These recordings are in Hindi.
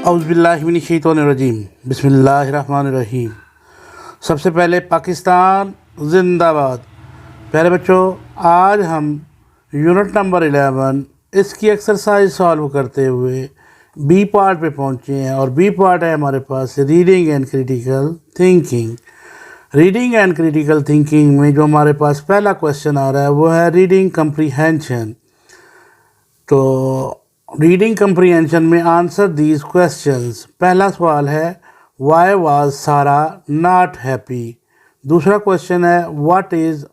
औज़ुबिल्लाहिमिनश्शैतानिर्रजीम बिस्मिल्लाहिर्रहमानिर्रहीम। सबसे पहले पाकिस्तान जिंदाबाद। प्यारे बच्चों, आज हम यूनिट नंबर 11 इसकी एक्सरसाइज सॉल्व करते हुए बी पार्ट पे पहुँचे हैं और बी पार्ट है हमारे पास reading and critical thinking. Reading and critical thinking में जो हमारे पास पहला क्वेश्चन आ रहा है वो है रीडिंग कंप्रीहेंशन। तो रीडिंग कंप्रीहेंशन में आंसर दीज क्वेश्चंस। पहला सवाल है why was Sara not happy. दूसरा क्वेश्चन है what is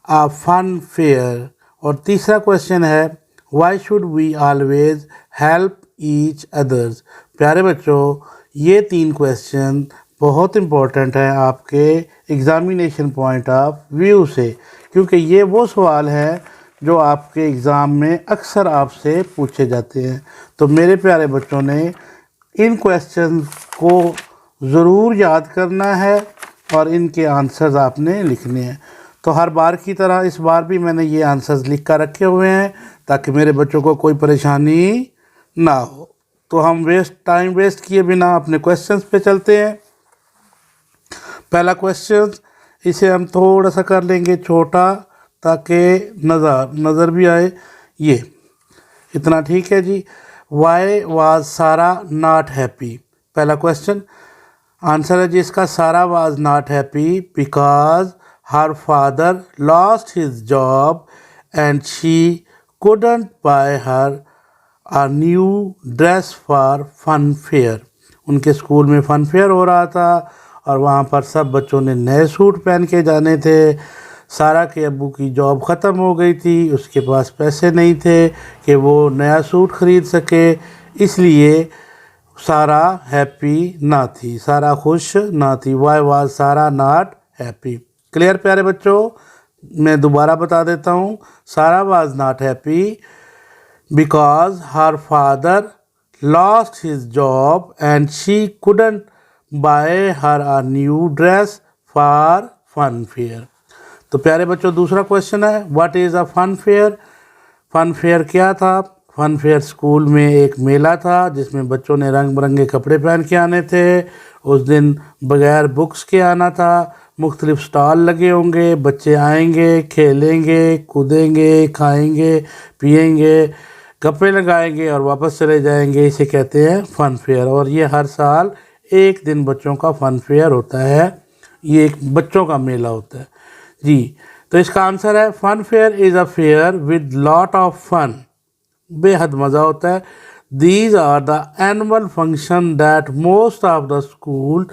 a fun fair. और तीसरा क्वेश्चन है why should we always help each others. प्यारे बच्चों, ये 3 क्वेश्चन बहुत इम्पोर्टेंट हैं आपके एग्ज़ामिनेशन पॉइंट ऑफ व्यू से, क्योंकि ये वो सवाल है जो आपके एग्ज़ाम में अक्सर आपसे पूछे जाते हैं। तो मेरे प्यारे बच्चों ने इन क्वेश्चन को ज़रूर याद करना है और इनके आंसर्स आपने लिखने हैं। तो हर बार की तरह इस बार भी मैंने ये आंसर्स लिख कर रखे हुए हैं ताकि मेरे बच्चों को कोई परेशानी ना हो। तो हम टाइम वेस्ट किए बिना अपने क्वेश्चंस पे चलते हैं। पहला क्वेश्चन, इसे हम थोड़ा सा कर लेंगे छोटा ताकि नज़र भी आए। ये इतना ठीक है जी। Why was Sara not happy. पहला क्वेश्चन आंसर है जी इसका, Sara was not happy because her father lost his job and she couldn't buy her a new dress for fun fair. उनके स्कूल में फ़न फेयर हो रहा था और वहाँ पर सब बच्चों ने नए सूट पहन के जाने थे। सारा के अब्बू की जॉब ख़त्म हो गई थी, उसके पास पैसे नहीं थे कि वो नया सूट ख़रीद सके, इसलिए सारा हैप्पी ना थी, सारा खुश ना थी। Why was Sara not happy. Clear प्यारे बच्चों? मैं दोबारा बता देता हूँ। Sara was not happy because her father lost his job and she couldn't buy her a new dress for fun fair. तो प्यारे बच्चों, दूसरा क्वेश्चन है what is a fun fair. Fun fair क्या था? फन फेयर स्कूल में एक मेला था जिसमें बच्चों ने रंग बिरंगे कपड़े पहन के आने थे। उस दिन बगैर बुक्स के आना था। मुख्तलिफ स्टॉल लगे होंगे, बच्चे आएंगे, खेलेंगे, कूदेंगे, खाएंगे, पिएंगे, गप्पे लगाएंगे और वापस चले जाएंगे। इसे कहते हैं फ़न फेयर। और ये हर साल एक दिन बच्चों का फ़न फेयर होता है। ये एक बच्चों का मेला होता है जी। तो इसका आंसर है fun fair is a fair with lot of fun. बेहद मज़ा होता है। These are the annual function that most of the school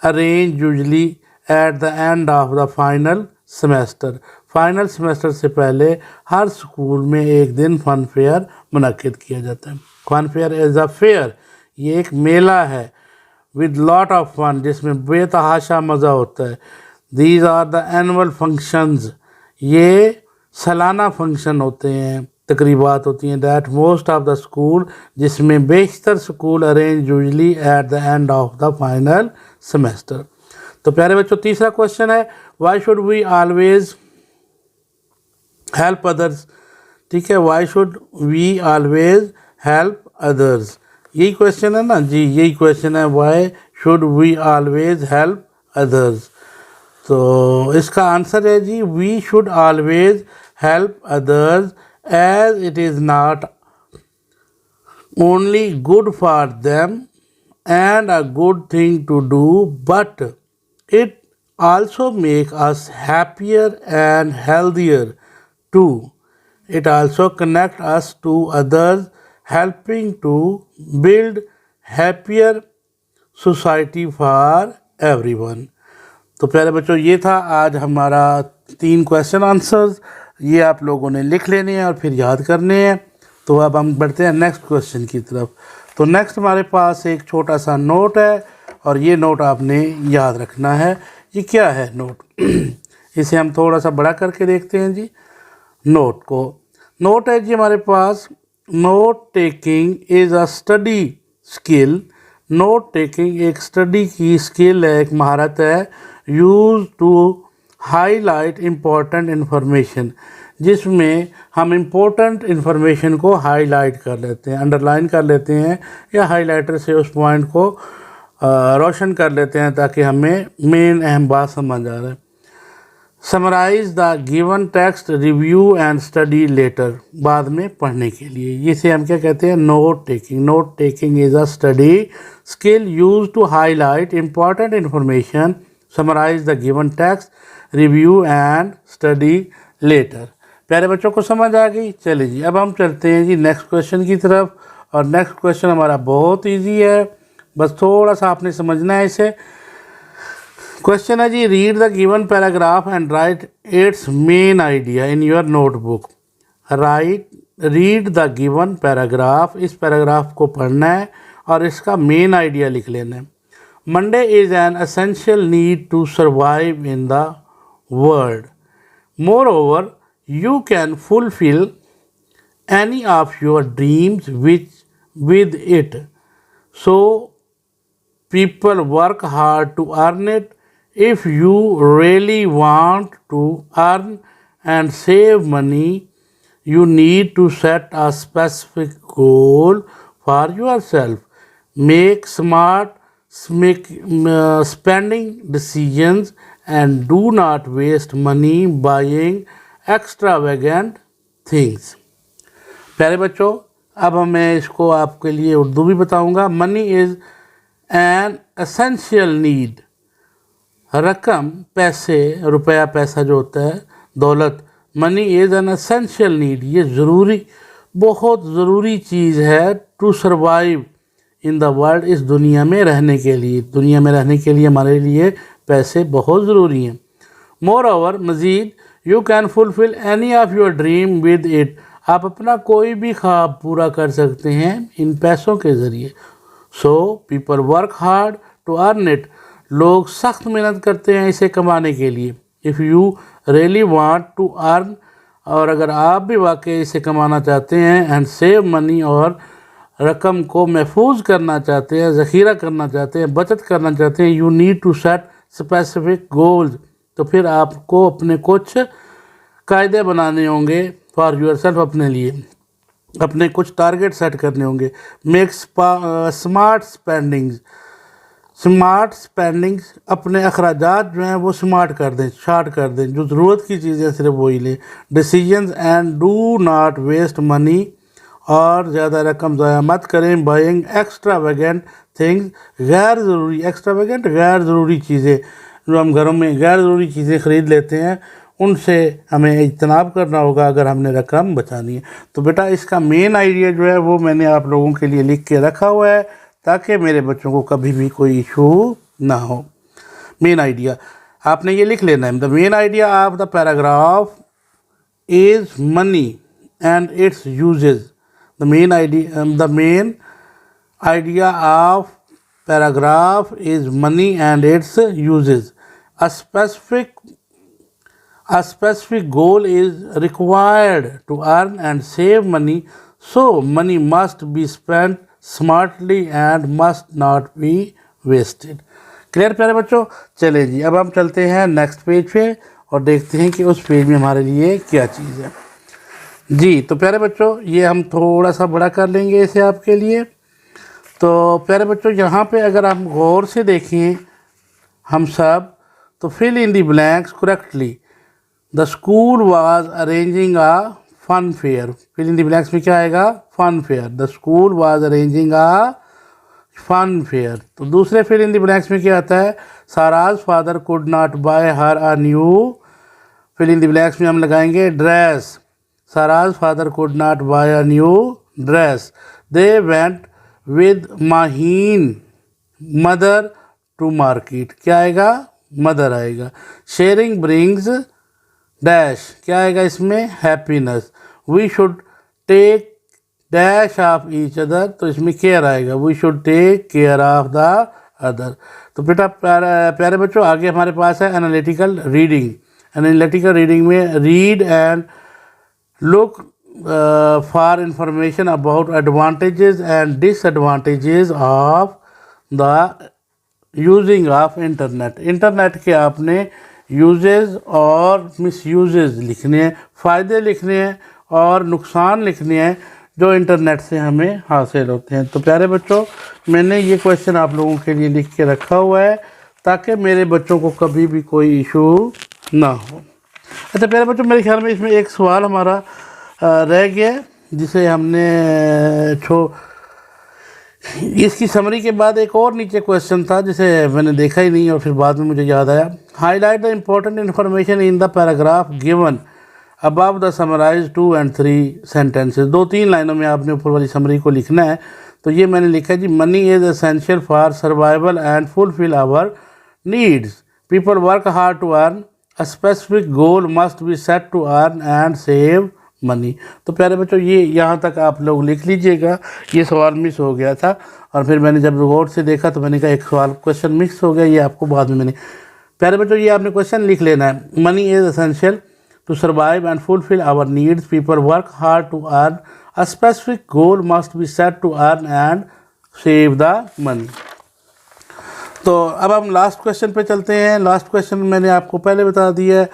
arrange usually at the end of the final semester. Final semester से पहले हर स्कूल में एक दिन फ़न फेयर मुनक्किद किया जाता है। Fun fair is a fair, ये एक मेला है विद लॉट ऑफ फन, जिसमें बेतहाशा मज़ा होता है। These are the annual functions, ये सालाना फंक्शन होते हैं, तकरीबात होती हैं। That most of the school, जिसमें बेशतर school arrange usually at the end of the final semester. तो प्यारे बच्चों, तीसरा क्वेश्चन है why should we always help others. ठीक है, why should we always help others, यही क्वेश्चन है ना जी, यही क्वेश्चन है why should we always help others. तो इसका आंसर है जी we should always help others as it is not only good for them and a good thing to do but it also make us happier and healthier too. It also connect us to others, helping to build happier society for everyone. तो प्यारे बच्चों, ये था आज हमारा 3 क्वेश्चन आंसर्स। ये आप लोगों ने लिख लेने हैं और फिर याद करने हैं। तो अब हम बढ़ते हैं नेक्स्ट क्वेश्चन की तरफ। तो नेक्स्ट हमारे पास एक छोटा सा नोट है और ये नोट आपने याद रखना है। ये क्या है नोट? इसे हम थोड़ा सा बड़ा करके देखते हैं जी नोट को। नोट है जी हमारे पास, note taking is a study skill. Note taking एक स्टडी की स्किल है, एक महारत है। Use to highlight important information, जिसमें हम इम्पोर्टेंट इन्फॉर्मेशन को हाईलाइट कर लेते हैं, अंडरलाइन कर लेते हैं या हाईलाइटर से उस पॉइंट को रोशन कर लेते हैं ताकि हमें मेन अहम बात समझ आ जाए। Summarise the given text, review and study later, बाद में पढ़ने के लिए। इसे हम क्या कहते हैं? Note taking. Note taking is a study skill use to highlight important information, summarise the given text, review and study later. प्यारे बच्चों को समझ आ गई? चलिए जी, अब हम चलते हैं जी नेक्स्ट क्वेश्चन की तरफ। और नेक्स्ट क्वेश्चन हमारा बहुत ईजी है, बस थोड़ा सा आपने समझना है इसे। क्वेश्चन है जी, read the given paragraph and write its main idea in your notebook. Read the given paragraph, इस पैराग्राफ को पढ़ना है और इसका मेन आइडिया लिख लेना है। Monday is an essential need to survive in the world. Moreover you can fulfill any of your dreams with it. So people work hard to earn it. If you really want to earn and save money, you need to set a specific goal for yourself. Make smart spending decisions and do not waste money buying extravagant things. प्यारे बच्चों, अब मैं इसको आपके लिए उर्दू भी बताऊंगा। Money is an essential need. रकम, पैसे, रुपया, पैसा जो होता है, दौलत। Money is an essential need, ये ज़रूरी, बहुत ज़रूरी चीज़ है to survive in the world, इस दुनिया में रहने के लिए। दुनिया में रहने के लिए हमारे लिए पैसे बहुत ज़रूरी हैं। मोर ओवर, मज़ीद, you can fulfil any of your dream with it. आप अपना कोई भी ख्वाब पूरा कर सकते हैं इन पैसों के ज़रिए। So people work hard to earn it. लोग सख्त मेहनत करते हैं इसे कमाने के लिए। If you really want to earn, और अगर आप भी वाकई इसे कमाना चाहते हैं, एंड सेव मनी, और रकम को महफूज करना चाहते हैं, ज़ख़ीरा करना चाहते हैं, बचत करना चाहते हैं, you need to set specific goals. तो फिर आपको अपने कुछ कायदे बनाने होंगे फॉर योर सेल्फ, अपने लिए अपने कुछ टारगेट सेट करने होंगे। Make smart spendings. Smart spendings, अपने अखराजात जो हैं वो स्मार्ट कर दें, शार्ट कर दें, जो ज़रूरत की चीज़ें सिर्फ वही लें। Decisions and do not waste money, और ज़्यादा रकम ज़ाया मत करें। बाइंग एक्स्ट्रावेगेंट थिंग्स, गैर ज़रूरी, एक्स्ट्रावेगेंट गैर ज़रूरी चीज़ें, जो हम घरों में गैर ज़रूरी चीज़ें ख़रीद लेते हैं, उनसे हमें इज्तनाब करना होगा अगर हमने रकम बचानी है। तो बेटा, इसका मेन आइडिया जो है वो मैंने आप लोगों के लिए लिख के रखा हुआ है ताकि मेरे बच्चों को कभी भी कोई इशू ना हो। मेन आइडिया आपने ये लिख लेना है। The main idea of the paragraph is money and its uses. The main idea of paragraph is money and its uses. A specific goal is required to earn and save money, so money must be spent smartly and must not be wasted. Clear प्यारे बच्चों? चले जी, अब हम चलते हैं नेक्स्ट पेज पे और देखते हैं कि उस पेज में हमारे लिए क्या चीज़ है जी। तो प्यारे बच्चों, ये हम थोड़ा सा बड़ा कर लेंगे इसे आपके लिए। तो प्यारे बच्चों, यहाँ पे अगर आप गौर से देखें हम सब, तो fill in the blanks correctly. The school was arranging a fun fair. Fill in the blanks में क्या आएगा? Fun fair. The school was arranging a fun fair. तो दूसरे फिल इन दी ब्लैंक्स में क्या आता है? Sarah's father could not buy her a new. Fill in the blanks में हम लगाएंगे dress. Sarah's father could not buy a new dress. They went with Maheen mother to market. क्या आएगा? मदर आएगा। शेयरिंग ब्रिंग्स डैश, क्या आएगा इसमें? Happiness. We should take dash of each other, तो इसमें केयर आएगा। We should take care of the other. तो बेटा प्यारे बच्चों, आगे हमारे पास है एनालिटिकल रीडिंग। एनालिटिकल रीडिंग में read and look for information about advantages and disadvantages of the using of internet। Internet के आपने यूजेस और मिसयूजेस लिखने हैं, फ़ायदे लिखने हैं और नुकसान लिखने हैं जो इंटरनेट से हमें हासिल होते हैं। तो प्यारे बच्चों, मैंने ये क्वेश्चन आप लोगों के लिए लिख के रखा हुआ है ताकि मेरे बच्चों को कभी भी कोई इशू ना हो। अच्छा प्यारे बच्चों, मेरे ख्याल में इसमें एक सवाल हमारा रह गया जिसे हमने इसकी समरी के बाद एक और नीचे क्वेश्चन था जिसे मैंने देखा ही नहीं और फिर बाद में मुझे याद आया। Highlight the important information in the paragraph given above the summarise 2 and 3 sentences. 2-3 लाइनों में आपने ऊपर वाली समरी को लिखना है। तो ये मैंने लिखा है जी, money is essential for survival and fulfil our needs. People work hard to earn, a specific goal must be set to earn and save money. तो प्यारे बच्चों, ये यहाँ तक आप लोग लिख लीजिएगा। ये सवाल मिस हो गया था और फिर मैंने जब गौर से देखा तो मैंने कहा एक सवाल क्वेश्चन मिस हो गया, ये आपको बाद में मैंने। प्यारे बच्चों, ये आपने क्वेश्चन लिख लेना है। Money is essential to survive and fulfil our needs, people work hard to earn, a specific goal must be set to earn and save the money. तो अब हम लास्ट क्वेश्चन पे चलते हैं। लास्ट क्वेश्चन मैंने आपको पहले बता दिया है।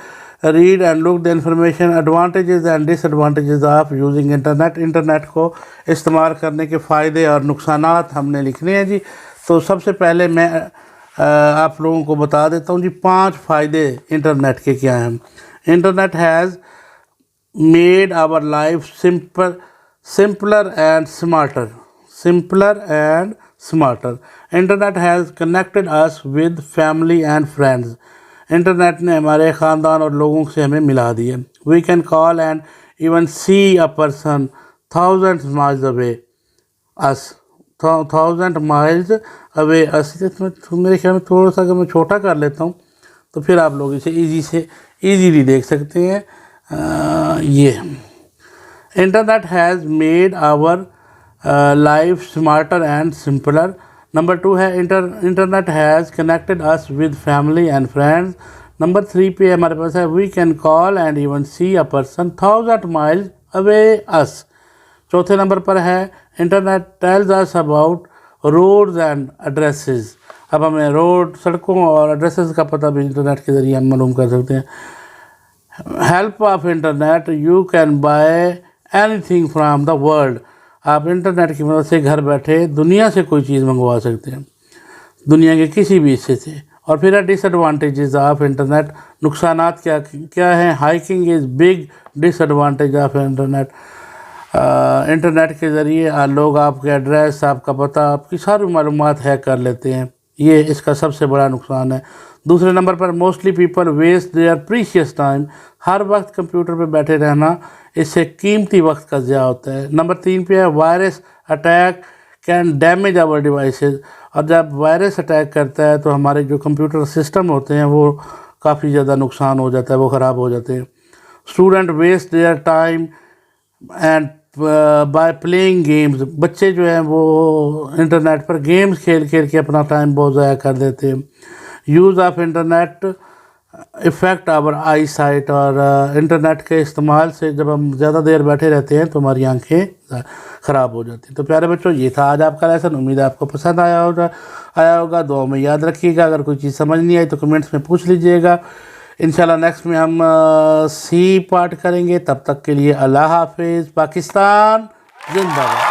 Read and look the information, advantages and disadvantages of using internet. Internet को इस्तेमाल करने के फ़ायदे और नुकसानात हमने लिखने हैं जी। तो सबसे पहले मैं आप लोगों को बता देता हूँ जी 5 फ़ायदे इंटरनेट के क्या हैं। Internet has made our life simpler and smarter. Internet has connected us with family and friends. Internet ने हमारे ख़ानदान और लोगों से हमें मिला दिया। We can call and even see a person 1000 miles away us. 1000 miles away us. मेरे ख्याल में थोड़ा सा अगर मैं छोटा कर लेता हूँ तो फिर आप लोग इसे ईजीली देख सकते हैं। ये internet has made our life smarter and simpler. Number 2 है internet has connected us with family and friends. Number 3 पे हमारे पास है we can call and even see a person 1000 miles away us. चौथे नंबर पर है internet tells us about roads and addresses. अब हमें रोड, सड़कों और एड्रेसेस का पता भी इंटरनेट के ज़रिए हम मालूम कर सकते हैं। Help of internet, you can buy anything from the world. आप इंटरनेट की मदद से घर बैठे दुनिया से कोई चीज़ मंगवा सकते हैं, दुनिया के किसी भी हिस्से से। और फिर है डिसएडवांटेजेस ऑफ इंटरनेट। नुकसानात क्या हैं। Hiking is big disadvantage of internet. Internet के ज़रिए लोग आपके एड्रेस, आपका पता, आपकी सारी मालूमात हैक कर लेते हैं। ये इसका सबसे बड़ा नुकसान है। दूसरे नंबर पर mostly people waste their precious time. हर वक्त कंप्यूटर पे बैठे रहना, इससे कीमती वक्त का ज़िया होता है। नंबर 3 पे है virus attack can damage our devices. और जब वायरस अटैक करता है तो हमारे जो कंप्यूटर सिस्टम होते हैं वो काफ़ी ज़्यादा नुकसान हो जाता है, वो ख़राब हो जाते हैं। Student waste their time and by playing games. बच्चे जो हैं वो इंटरनेट पर गेम्स खेल के अपना टाइम बहुत ज़ाया कर देते हैं। Use of internet effect our eyesight. और इंटरनेट के इस्तेमाल से जब हम ज़्यादा देर बैठे रहते हैं तो हमारी आंखें ख़राब हो जाती हैं। तो प्यारे बच्चों, ये था आज आपका लेसन। उम्मीद है आपको पसंद आया होगा। दुआ में याद रखिएगा। अगर कोई चीज़ समझ नहीं आई तो कमेंट्स में पूछ लीजिएगा। इंशाल्लाह नेक्स्ट में हम सी पार्ट करेंगे। तब तक के लिए अल्लाह हाफिज़। पाकिस्तान जिंदाबाद।